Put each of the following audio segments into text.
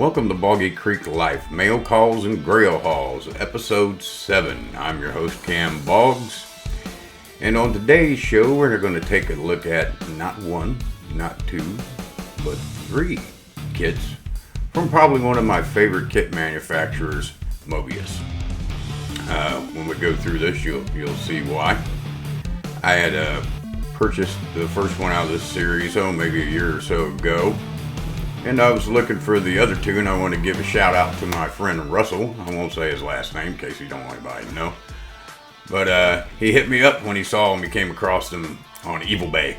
Welcome to Boggy Creek Life, Mail Calls and Grail Hauls, Episode 7. I'm your host, Cam Boggs. And on today's show, we're going to take a look at not one, not two, but 3 kits from probably one of my favorite kit manufacturers, Moebius. When we go through this, you'll see why. I had purchased the first one out of this series, maybe a year or so ago. And I was looking for the other 2, and I want to give a shout out to my friend Russell. I won't say his last name in case you don't want anybody to know. But he hit me up when he saw him. He came across them on Evil Bay.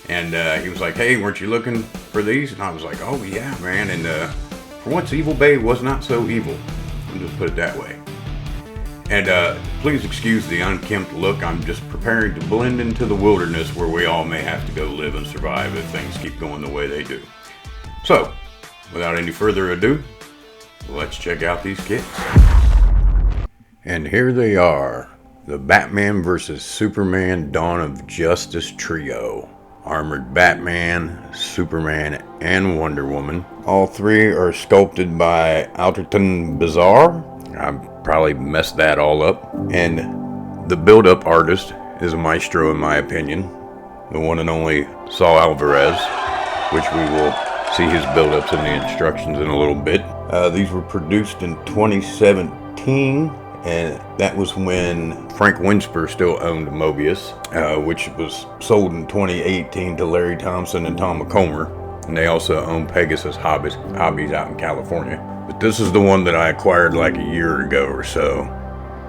And he was like, hey, weren't you looking for these? And I was like, oh yeah, man. And for once, Evil Bay was not so evil. I'll just put it that way. And please excuse the unkempt look. I'm just preparing to blend into the wilderness where we all may have to go live and survive if things keep going the way they do. So, without any further ado, let's check out these kits. And here they are, the Batman vs. Superman Dawn of Justice Trio. Armored Batman, Superman, and Wonder Woman. All 3 are sculpted by Alterton Bizarre. I probably messed that all up. And the build-up artist is a maestro in my opinion. The one and only Saul Alvarez, which we will see his build-ups in the instructions in a little bit. These were produced in 2017, and that was when Frank Winsper still owned Moebius, which was sold in 2018 to Larry Thompson and Tom McComber. And they also own Pegasus Hobbies out in California. But this is the one that I acquired like a year ago or so,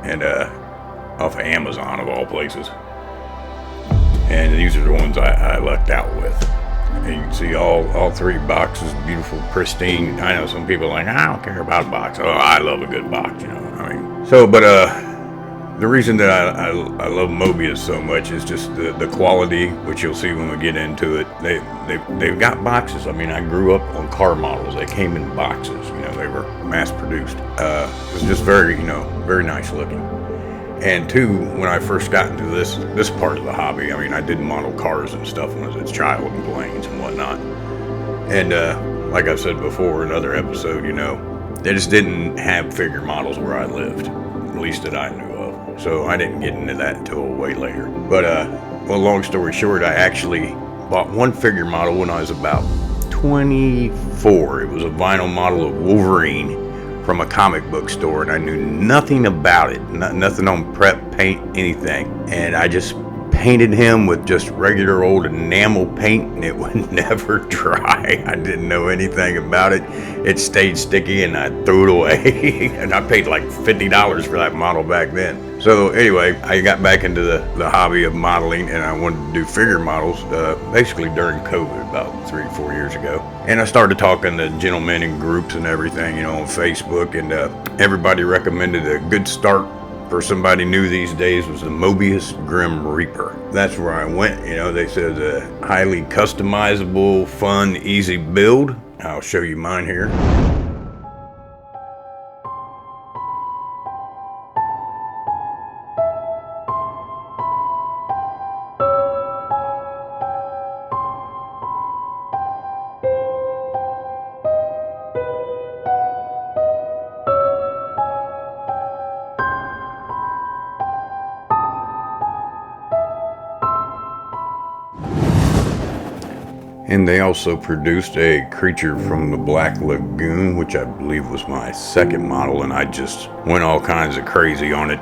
and off of Amazon of all places. And these are the ones I lucked out with. And you can see all 3 boxes, beautiful, pristine. I know some people are like, I don't care about a box. Oh, I love a good box, you know. I mean, so, but the reason that I love Moebius so much is just the quality, which you'll see when we get into it. They've got boxes. I mean, I grew up on car models. They came in boxes. You know, they were mass produced. It was just very nice looking. And 2, when I first got into this part of the hobby, I mean, I did model cars and stuff when I was a child and planes and whatnot. And like I've said before in another episode, you know, they just didn't have figure models where I lived, at least that I knew of. So I didn't get into that until way later. But well, long story short, I actually bought one figure model when I was about 24. It was a vinyl model of Wolverine from a comic book store, and I knew nothing about it, nothing on prep, paint, anything. And I just painted him with just regular old enamel paint, and it would never dry. I didn't know anything about it. It stayed sticky, and I threw it away. And I paid like $50 for that model back then. So anyway, I got back into the hobby of modeling, and I wanted to do figure models basically during COVID about 3 or 4 years ago. And I started talking to gentlemen in groups and everything, you know, on Facebook, and everybody recommended a good start for somebody new these days was the Moebius Grim Reaper. That's where I went. You know, they said a highly customizable, fun, easy build. I'll show you mine here. And they also produced a creature from the Black Lagoon, which I believe was my second model, and I just went all kinds of crazy on it.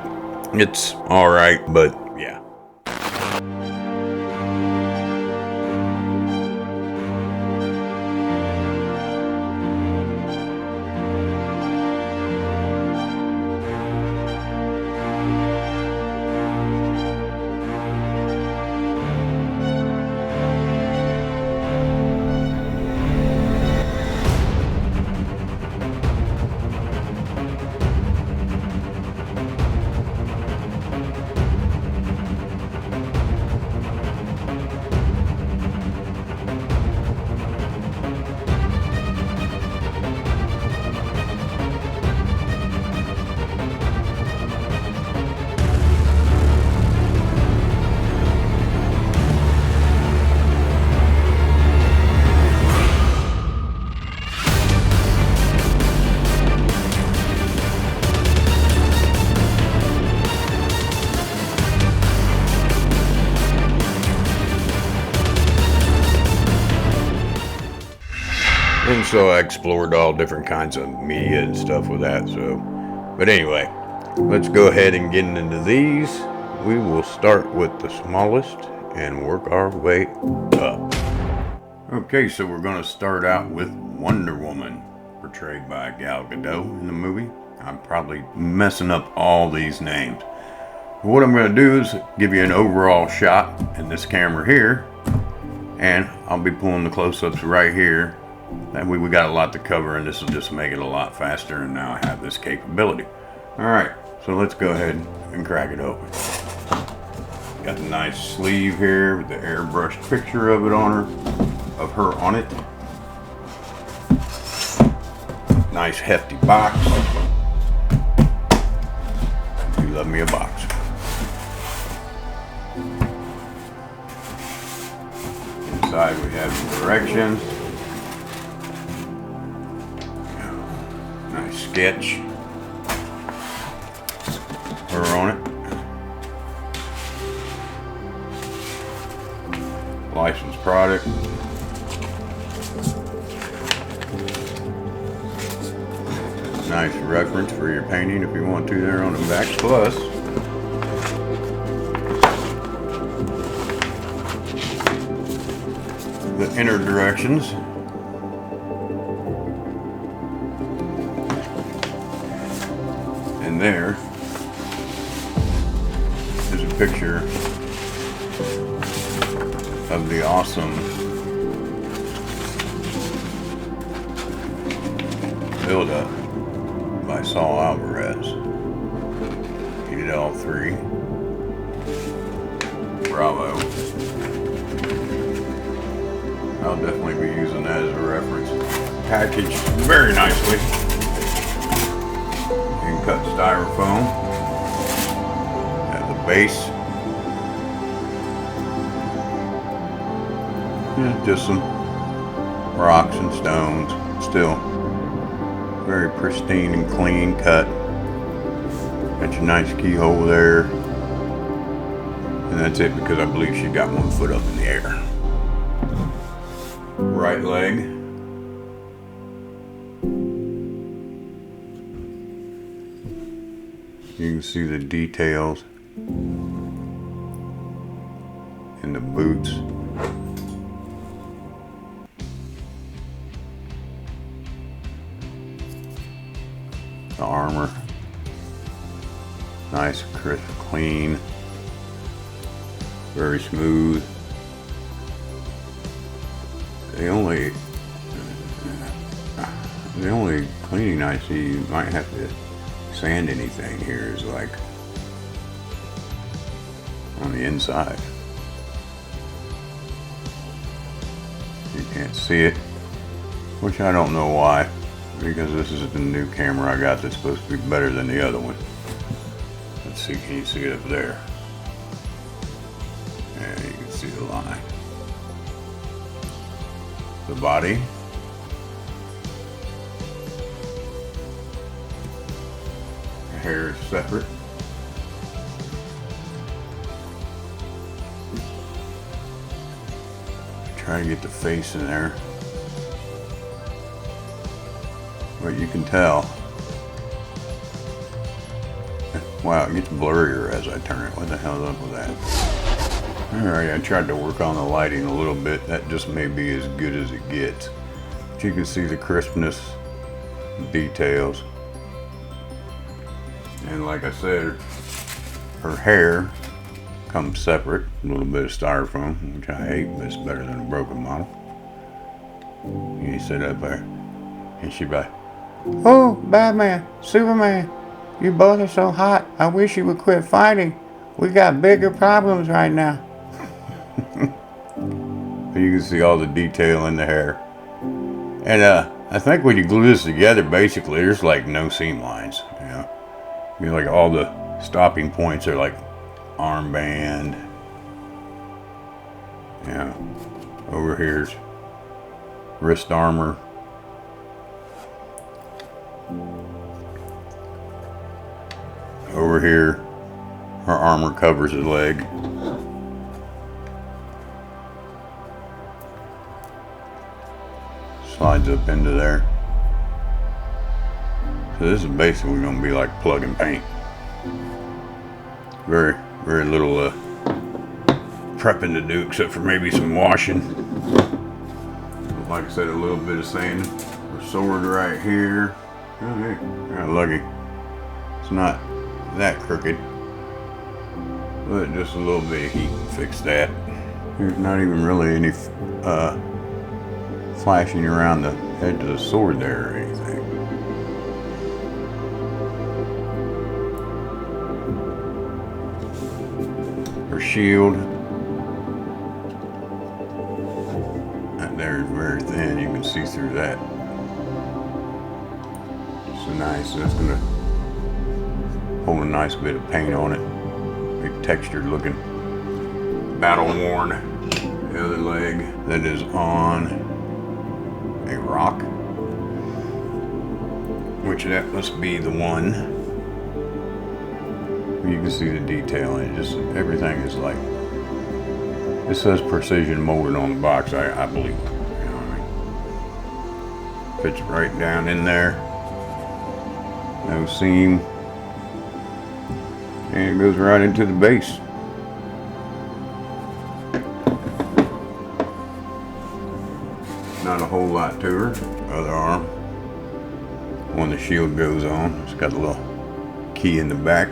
It's alright, but yeah. so I explored all different kinds of media and stuff with that. So, but anyway, let's go ahead and get into these. We will start with the smallest and work our way up. Okay, so we're going to start out with Wonder Woman, portrayed by Gal Gadot in the movie. I'm probably messing up all these names. What I'm going to do is give you an overall shot in this camera here, and I'll be pulling the close-ups right here. That way we got a lot to cover, and this will just make it a lot faster, and now I have this capability. Alright, so let's go ahead and crack it open. Got a nice sleeve here with the airbrushed picture of her on it. Nice hefty box. I do love me a box. Inside we have some directions. Nice sketch. Her on it. Licensed product. Nice reference for your painting if you want to there on the back. Plus, the inner directions. And there is a picture of the awesome build-up by Saul Alvarez. He did all three. Bravo. I'll definitely be using that as a reference. Packaged very nicely. In cut styrofoam. At the base. Yeah, just some rocks and stones. Still very pristine and clean cut. Got your nice keyhole there. And that's it, because I believe she got 1 foot up in the air. Right leg. You can see the details in the boots. The armor. Nice, crisp, clean. Very smooth. The only cleaning I see you might have to sand anything here is like on the inside. You can't see it, which I don't know why, because this is the new camera I got that's supposed to be better than the other one. Let's see, can you see it up there? Yeah, you can see the line. The body. The hair is separate. Try to get the face in there. But you can tell. Wow, it gets blurrier as I turn it. What the hell's up with that? Alright, I tried to work on the lighting a little bit. That just may be as good as it gets. But you can see the crispness, details. And like I said, her hair comes separate. A little bit of styrofoam, which I hate, but it's better than a broken model. You sit up there, and she'd be like, "Oh, Batman, Superman, you both are so hot. I wish you would quit fighting. We got bigger problems right now." You can see all the detail in the hair. And I think when you glue this together, basically, there's like no seam lines. You know, like all the stopping points are like armband. Yeah. Over here's wrist armor. Over here, her armor covers the leg. Slides up into there. So this is basically going to be like plug and paint. Very, very little prepping to do, except for maybe some washing. Like I said, a little bit of sanding. The sword right here. Oh, hey, got lucky. It's not that crooked, but just a little bit of heat can fix that. There's not even really any flashing around the edge of the sword there or anything. Her shield. That there is very thin. You can see through that. So nice. That's gonna hold a nice bit of paint on it. Big textured looking. Battle worn. The other leg that is on a rock, which that must be the one. You can see the detail in it. Just everything is like, it says precision molded on the box. I believe it. You know what I mean? Fits right down in there. No seam. And it goes right into the base. Not a whole lot to her. Other arm. When the shield goes on, it's got a little key in the back.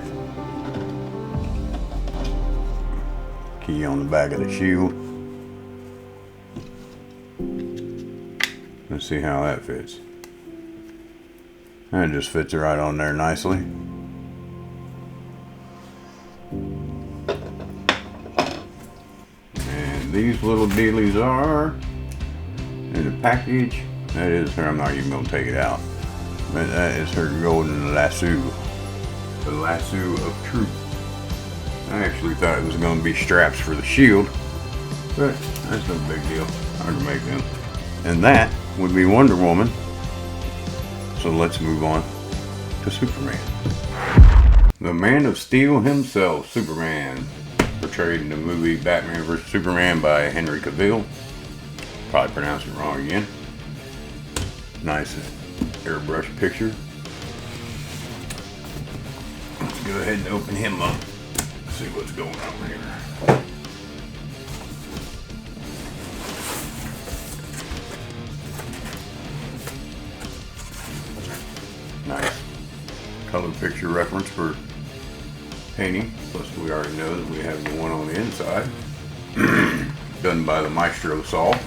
Key on the back of the shield. Let's see how that fits. That just fits right on there nicely. And these little dealies are in the package. That is her, I'm not even going to take it out. But that is her golden lasso. The lasso of truth. I actually thought it was going to be straps for the shield. But that's no big deal. Hard to make them. And that would be Wonder Woman. So let's move on to Superman. The Man of Steel himself, Superman. Portrayed in the movie Batman vs. Superman by Henry Cavill. Probably pronounced it wrong again. Nice airbrush picture. Let's go ahead and open him up. See what's going on here. Nice color picture reference for painting. Plus we already know that we have the one on the inside. Done by the Maestro saw. If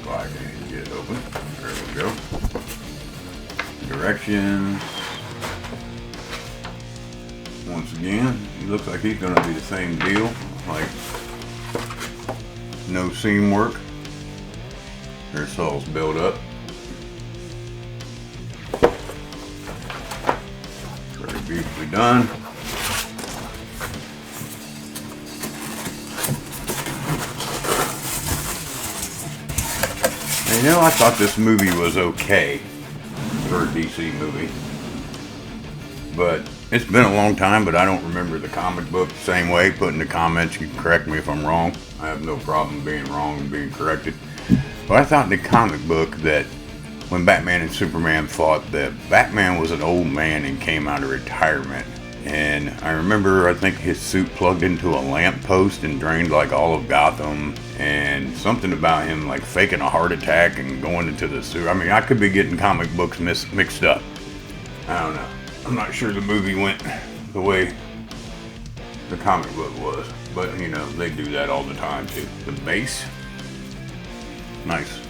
I can get it open. There we go. Directions. Once again, he looks like he's going to be the same deal. Like no seam work. Their saw's built up. Very beautifully done. And you know, I thought this movie was okay for a DC movie. But it's been a long time, but I don't remember the comic book the same way. Put in the comments, you can correct me if I'm wrong. I have no problem being wrong and being corrected. But I thought in the comic book that when Batman and Superman fought, that Batman was an old man and came out of retirement. And I remember, I think his suit plugged into a lamppost and drained like all of Gotham. And something about him like faking a heart attack and going into the sewer. I mean, I could be getting comic books mixed up. I don't know. I'm not sure the movie went the way the comic book was, but you know, they do that all the time too. The base, nice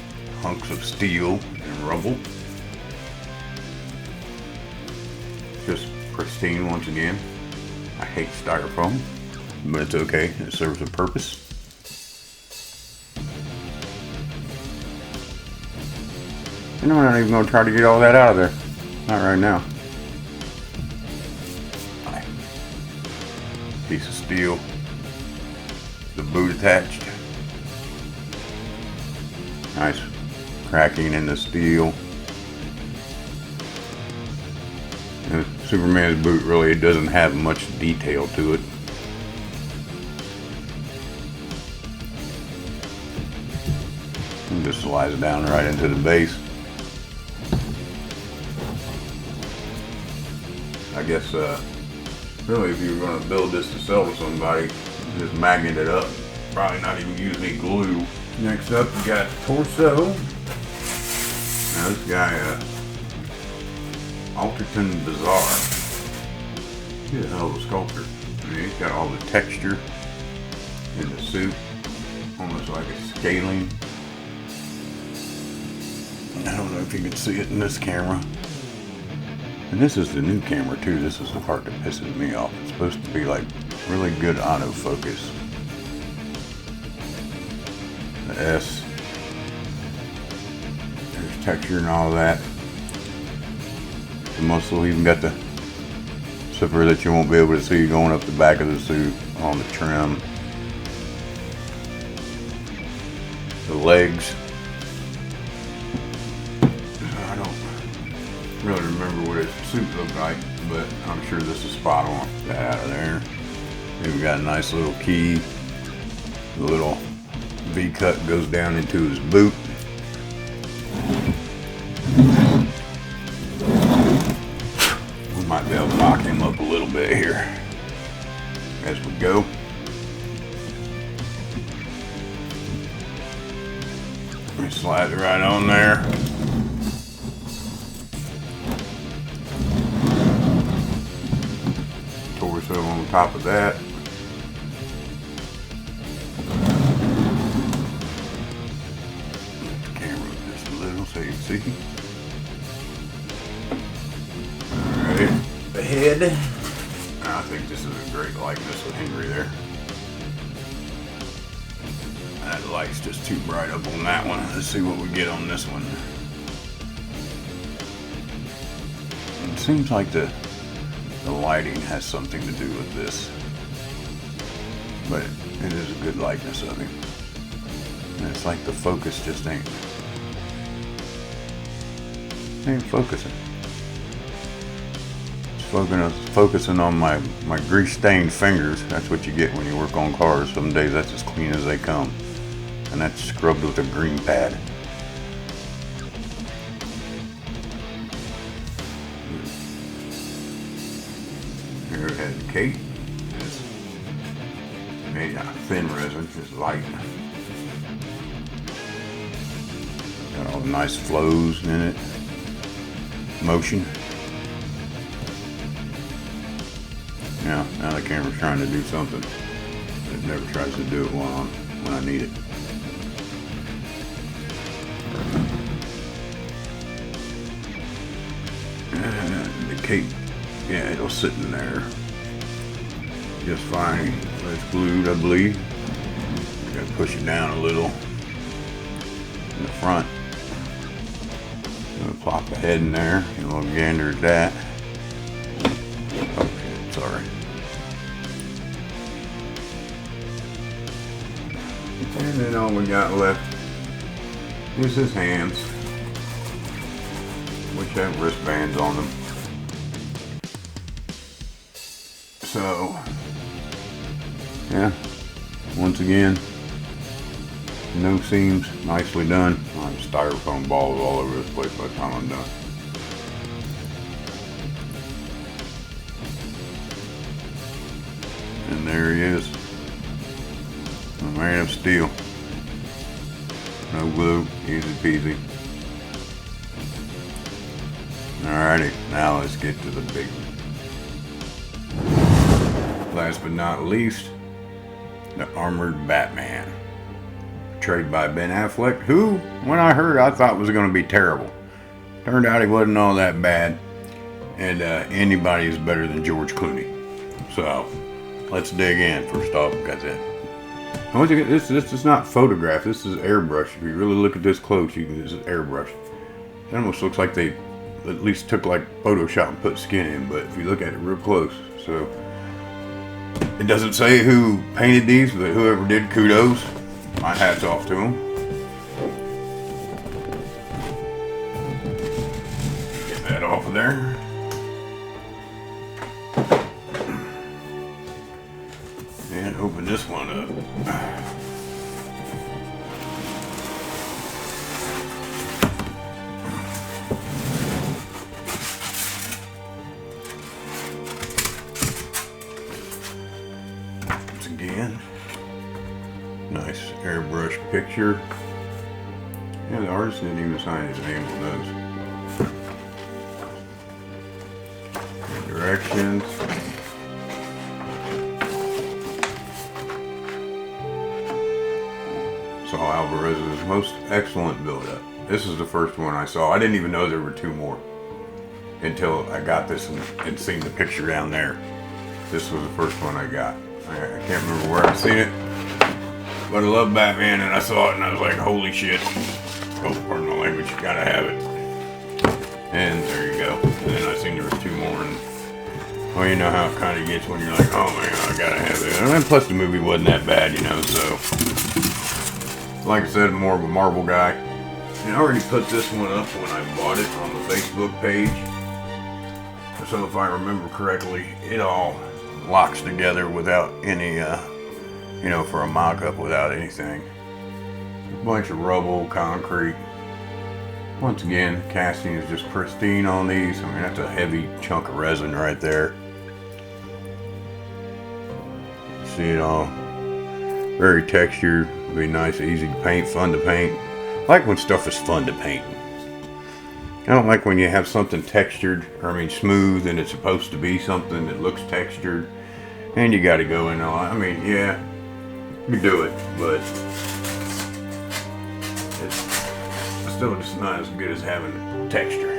hunks of steel and rubble. Just pristine once again. I hate styrofoam, but it's okay. It serves a purpose. And I'm not even going to try to get all that out of there. Not right now. Piece of steel, the boot attached, nice cracking in the steel. And Superman's boot really doesn't have much detail to it. just slides down right into the base. I guess really if you were going to build this to sell to somebody, just magnet it up. Probably not even use any glue. Next up we got the torso. Now this guy, Alterton Bizarre. He's a hell of a sculptor. I mean, he's got all the texture in the suit, almost like a scaling. I don't know if you can see it in this camera. And this is the new camera too. This is the part that pisses me off. It's supposed to be like really good autofocus. The S. There's texture and all that. The muscle even got the zipper that you won't be able to see going up the back of the suit on the trim. The legs. I don't really remember what his suit looked like, but I'm sure this is spot on. That out of there. We've got a nice little key. The little V cut goes down into his boot. We might be able to lock him up a little bit here as we go. We slide it right on there. Torso on top of that. Lift the camera up just a little so you can see. Alright, the head. I think this is a great likeness of Henry there. That light's just too bright up on that one. Let's see what we get on this one. It seems like the lighting has something to do with this, but it is a good likeness of him. And it's like the focus just ain't focusing. It's focusing on my grease stained fingers. That's what you get when you work on cars. Some days that's as clean as they come, and that's scrubbed with a green pad. Here we have Kate. It's made out of thin resin, it's light. Got all the nice flows in it. Motion. Yeah, now the camera's trying to do something. It never tries to do it when I need it. And the cape, yeah, it'll sit in there just fine. It's glued, I believe. Gotta push it down a little in the front. Gonna plop the head in there. Get a little gander at that. Okay, sorry. And then all we got left is his hands, which have wristbands on them. So, yeah, once again, no seams, nicely done. I have styrofoam balls all over this place by the time I'm done. And there he is, a man of steel. No glue, easy peasy. Alrighty, now let's get to the big one. Last but not least, the Armored Batman. Portrayed by Ben Affleck, who, when I heard, I thought was going to be terrible. Turned out he wasn't all that bad. And anybody is better than George Clooney. So, let's dig in. First off, got that. I want you to get this is not photographed, this is airbrush. If you really look at this close, you can this is airbrush. It almost looks like they at least took like Photoshop and put skin in, but if you look at it real close, so it doesn't say who painted these, but whoever did, kudos. My hat's off to him. Get that off of there. And open this one up. again. Nice airbrush picture. Yeah, the artist didn't even sign his name on those. Directions. Saw Alvarez's most excellent build-up. This is the first one I saw. I didn't even know there were two more until I got this and seen the picture down there. This was the first one I got. I can't remember where I seen it, but I love Batman, and I saw it and I was like, holy shit. Oh, pardon my language, you gotta have it. And there you go. And then I seen there was two more, and well, you know how it kind of gets when you're like, oh man, I gotta have it. And then plus the movie wasn't that bad, you know, so. Like I said, I'm more of a Marvel guy. And I already put this one up when I bought it on the Facebook page. So if I remember correctly, it all locks together without any, you know, for a mock-up without anything. A bunch of rubble, concrete. Once again, casting is just pristine on these. I mean, that's a heavy chunk of resin right there. See it all. Very textured. Be nice, easy to paint, fun to paint. I like when stuff is fun to paint. I don't like when you have something textured, or I mean smooth, and it's supposed to be something that looks textured, and you got to go in on. I mean, yeah, you do it, but it's still just not as good as having texture.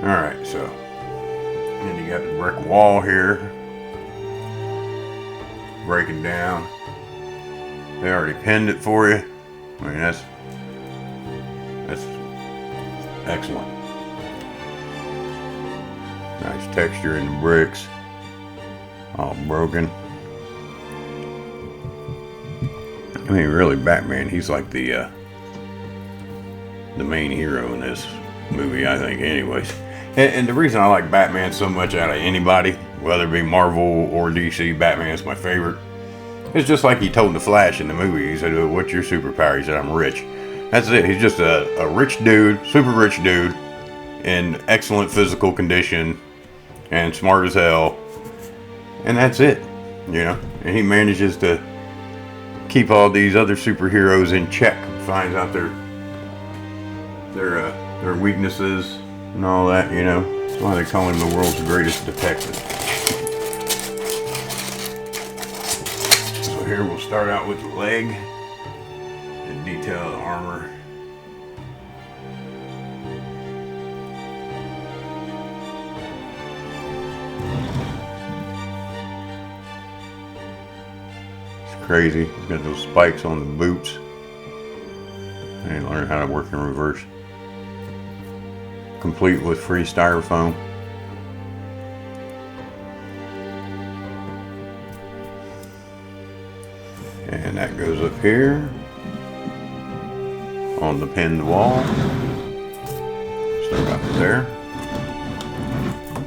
All right, so and you got the brick wall here, breaking down. They already pinned it for you. I mean, that's excellent. Nice texture in the bricks. All broken. I mean, really, Batman, he's like the main hero in this movie, I think, anyways. And the reason I like Batman so much out of anybody, whether it be Marvel or DC, Batman is my favorite. It's just like he told the Flash in the movie. He said, what's your superpower? He said, I'm rich. That's it. He's just a rich dude, super rich dude, in excellent physical condition, and smart as hell. And that's it, you know. And he manages to keep all these other superheroes in check. Finds out their weaknesses and all that, you know. That's why they call him the world's greatest detective. Here we'll start out with the leg and detail the armor. It's crazy. He's got those spikes on the boots. And learn how to work in reverse. Complete with free styrofoam. And that goes up here on the pinned wall. Start out there.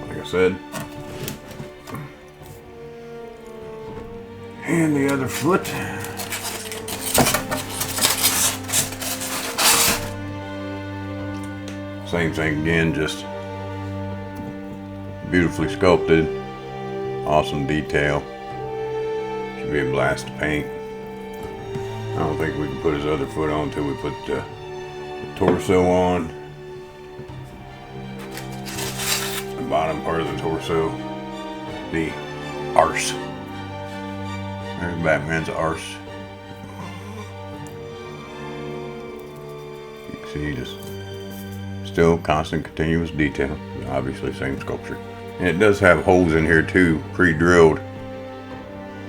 Like I said. And the other foot. Same thing again, just beautifully sculpted. Awesome detail. Should be a blast to paint. I don't think we can put his other foot on until we put the torso on. The bottom part of the torso. The arse. There's Batman's arse. You can see just still constant continuous detail. Obviously same sculpture. And it does have holes in here too, pre-drilled.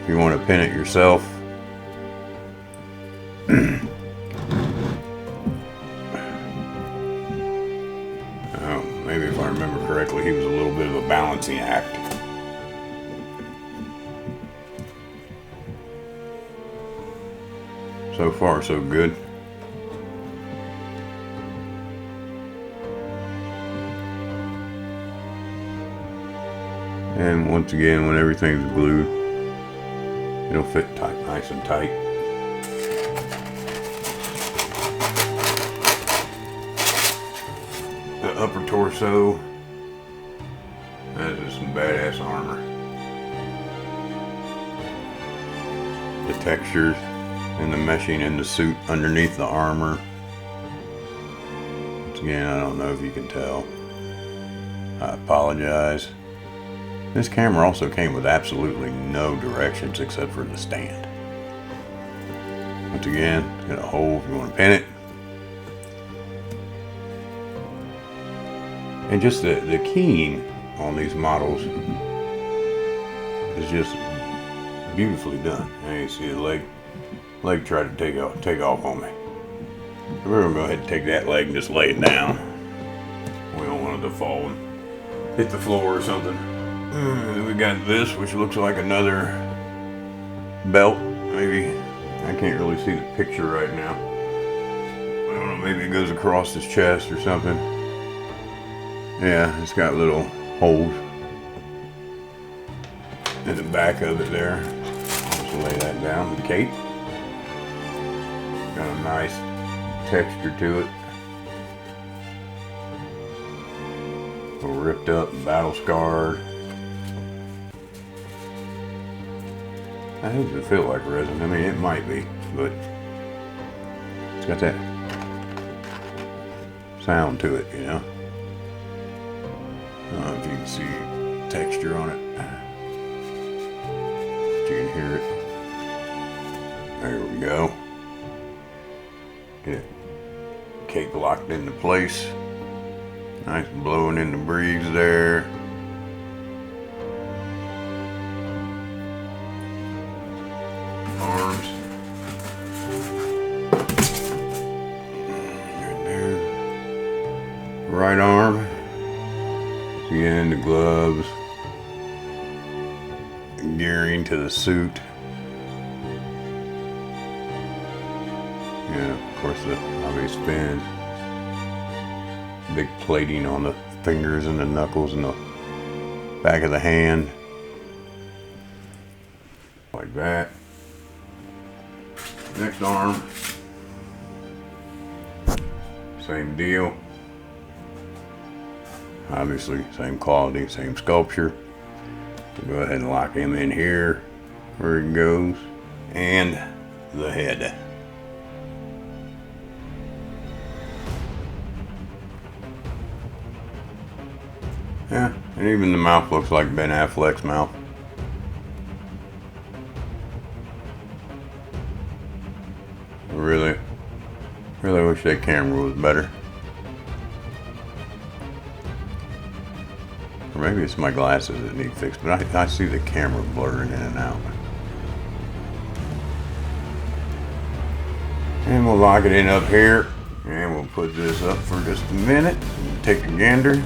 If you want to pin it yourself. Maybe if I remember correctly, he was a little bit of a balancing act. So far, so good. And once again, when everything's glued, it'll fit tight, nice and tight. The upper torso, that is some badass armor. the textures and the meshing in the suit underneath the armor. Once again, I don't know if you can tell. I apologize. This camera also came with absolutely no directions except for the stand. Once again, got a hole if you want to pin it. And just the keying on these models is just beautifully done. And you see the leg tried to take off on me. We're gonna go ahead and take that leg and just lay it down. We don't want it to fall and hit the floor or something. We got this, which looks like another belt. Maybe I can't really see the picture right now. I don't know. Maybe it goes across his chest or something. Yeah, it's got little holes in the back of it there. I'll just lay that down. The cape got a nice texture to it. A little ripped up and battle scarred. That doesn't feel like resin. I mean, it might be, but it's got that sound to it, you know. I don't know if you can see texture on it. But you can hear it. There we go. Get it cape locked into place. Nice blowing in the breeze there. Arms. Right there. Right arm. Again, the gloves, gearing to the suit. Yeah, of course the obvious spin. Big plating on the fingers and the knuckles and the back of the hand. Like that. Next arm. Same deal. Obviously, same quality, same sculpture. We'll go ahead and lock him in here where he goes. And the head. Yeah, and even the mouth looks like Ben Affleck's mouth. I really wish that camera was better. Or maybe it's my glasses that need fixed, but I see the camera blurring in and out. And we'll lock it in up here. And we'll put this up for just a minute. Take a gander.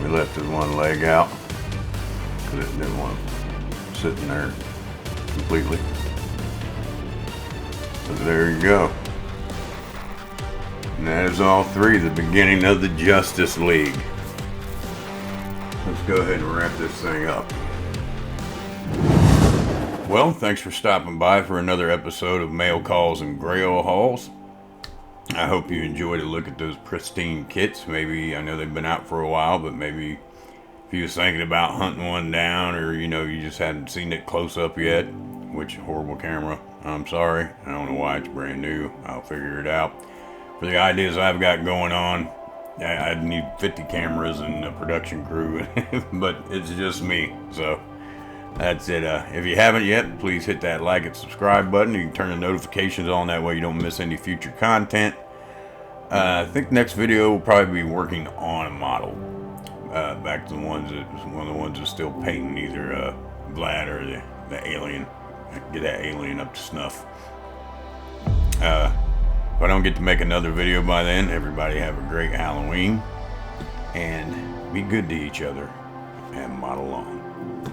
We left his one leg out because it didn't want to sit in there completely. So there you go. And that is all three, the beginning of the Justice League. Let's go ahead and wrap this thing up. Well, thanks for stopping by for another episode of Mail Calls and Grail Hauls. I hope you enjoyed a look at those pristine kits. Maybe, I know they've been out for a while, but maybe if you was thinking about hunting one down, or you just hadn't seen it close up yet, which horrible camera, I'm sorry. I don't know why it's brand new. I'll figure it out. For the ideas I've got going on, I'd need 50 cameras and a production crew, but it's just me. So that's it. If you haven't yet, please hit that like and subscribe button. You can turn the notifications on, that way you don't miss any future content. I think next video will probably be working on a model. Back to the ones one of the ones that's still painting, either Vlad or the alien. Get that alien up to snuff. If I don't get to make another video by then, everybody have a great Halloween and be good to each other and model on.